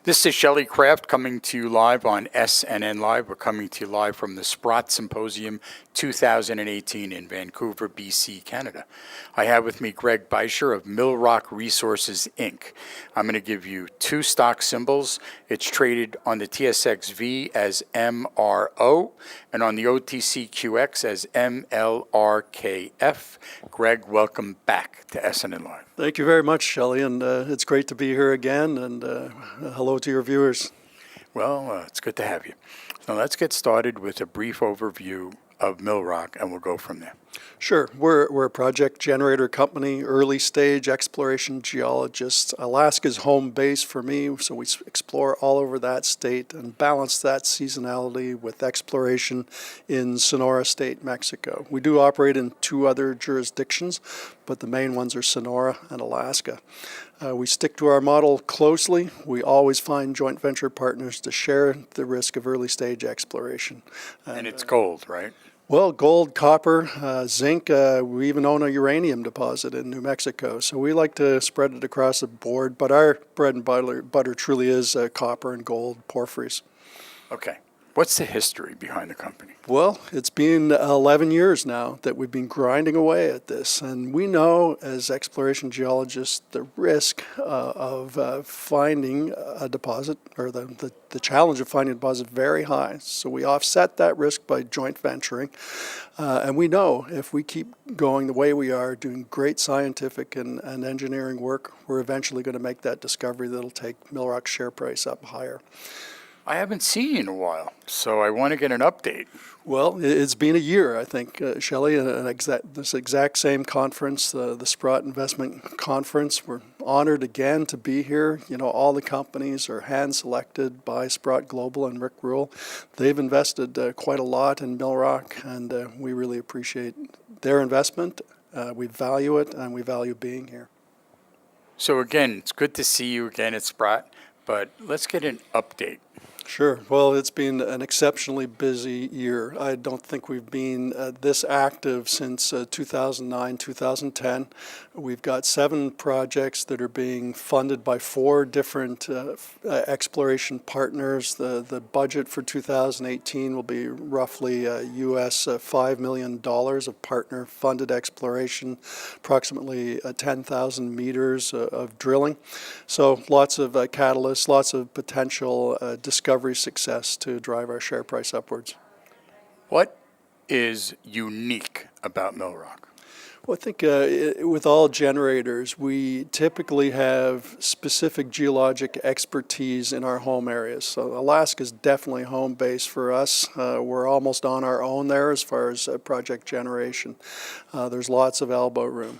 This is Shelley Craft coming to you live on SNNLive. We're coming to you live from the Sprott Symposium 2018 in Vancouver, BC, Canada. I have with me Greg Beischer of Millrock Resources Inc. I'm going to give you two stock symbols. It's traded on the TSX-V as MRO and on the OTCQX as MLRKF. Greg, welcome back to SNNLive. Thank you very much, Shelley, and it's great to be here again, and hello to your viewers. Well, it's good to have you. So let's get started with a brief overview of Millrock, and we'll go from there. Sure. We're a project generator company, early stage exploration geologists. Alaska's home base for me, so we explore all over that state and balance that seasonality with exploration in Sonora State, Mexico. We do operate in two other jurisdictions, but the main ones are Sonora and Alaska. We stick to our model closely. We always find joint venture partners to share the risk of early stage exploration. And it's gold, right? Well, gold, copper, zinc, we even own a uranium deposit in New Mexico. So we like to spread it across the board, but our bread and butter truly is copper and gold porphyries. Okay. What's the history behind the company? Well, it's been 11 years now that we've been grinding away at this, and we know as exploration geologists the risk of finding a deposit, or the challenge of finding a deposit, very high. So we offset that risk by joint venturing, and we know if we keep going the way we are, doing great scientific and engineering work, we're eventually going to make that discovery that'll take Millrock's share price up higher. I haven't seen you in a while, so I want to get an update. Well, it's been a year, I think, Shelley, this exact same conference, the Sprott Investment Conference. We're honored again to be here. You know, all the companies are hand-selected by Sprott Global and Rick Rule. They've invested quite a lot in Millrock, and we really appreciate their investment. We value it, and we value being here. So again, it's good to see you again at Sprott, but let's get an update. Sure. Well, it's been an exceptionally busy year. I don't think we've been this active since 2009, 2010. We've got 7 projects that are being funded by 4 different exploration partners. The budget for 2018 will be roughly US $5 million of partner-funded exploration, approximately 10,000 meters of drilling. So lots of catalysts, lots of potential discovery success to drive our share price upwards. What is unique about Millrock? Well, I think with all generators, we typically have specific geologic expertise in our home areas. So Alaska is definitely home base for us. We're almost on our own there as far as project generation. There's lots of elbow room.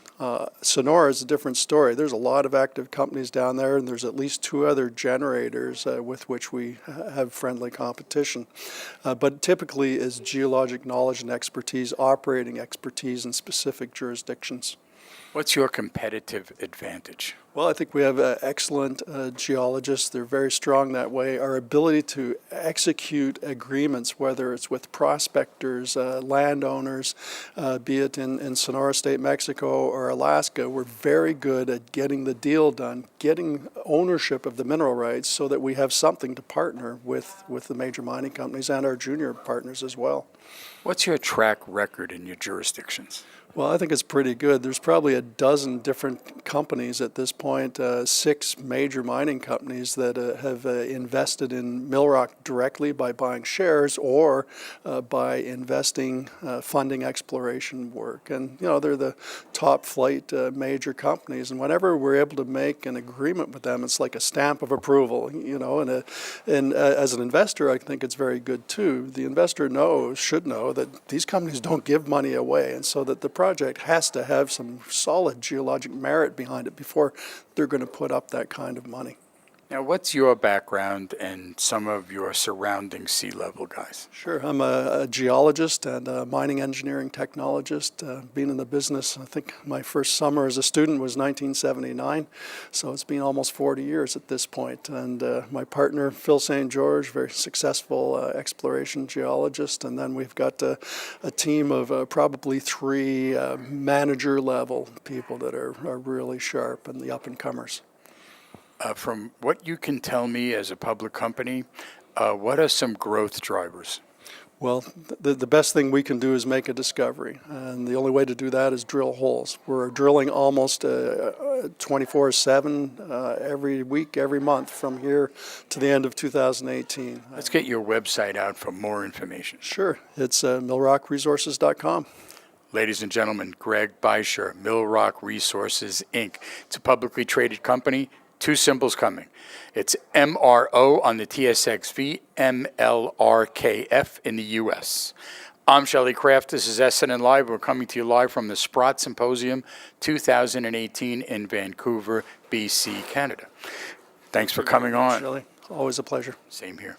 Sonora is a different story. There's a lot of active companies down there, and there's at least 2 other generators with which we have friendly competition. But typically is geologic knowledge and expertise, operating expertise in specific jurisdictions. What's your competitive advantage? Well, I think we have excellent geologists. They're very strong that way. Our ability to execute agreements, whether it's with prospectors, landowners, be it in Sonora State, Mexico, or Alaska, we're very good at getting the deal done, getting ownership of the mineral rights so that we have something to partner with the major mining companies and our junior partners as well. What's your track record in your jurisdictions? Well, I think it's pretty good. There's probably a dozen different companies at this point, 6 major mining companies that have invested in Millrock directly by buying shares or by investing, funding exploration work. And, you know, they're the top flight major companies. And whenever we're able to make an agreement with them, it's like a stamp of approval, you know. And as an investor, I think it's very good too. The investor should know that these companies don't give money away, and so that the project has to have some solid geologic merit behind it before they're going to put up that kind of money. Now, what's your background and some of your surrounding C-level guys? Sure. I'm a geologist and a mining engineering technologist. Been in the business, I think my first summer as a student was 1979, so it's been almost 40 years at this point. And my partner, Phil St. George, very successful exploration geologist. And then we've got a team of probably 3 manager-level people that are really sharp and the up-and-comers. From what you can tell me as a public company, what are some growth drivers? Well, the best thing we can do is make a discovery, and the only way to do that is drill holes. We're drilling almost 24/7 every week, every month from here to the end of 2018. Let's get your website out for more information. Sure, it's millrockresources.com. Ladies and gentlemen, Greg Beischer, Millrock Resources Inc. It's a publicly traded company. Two symbols coming. It's MRO on the TSX-V, MLRKF in the U.S. I'm Shelley Kraft. This is SNNLive. We're coming to you live from the Sprott Symposium 2018 in Vancouver, BC, Canada. Thanks for coming on. Shelley, always a pleasure. Same here.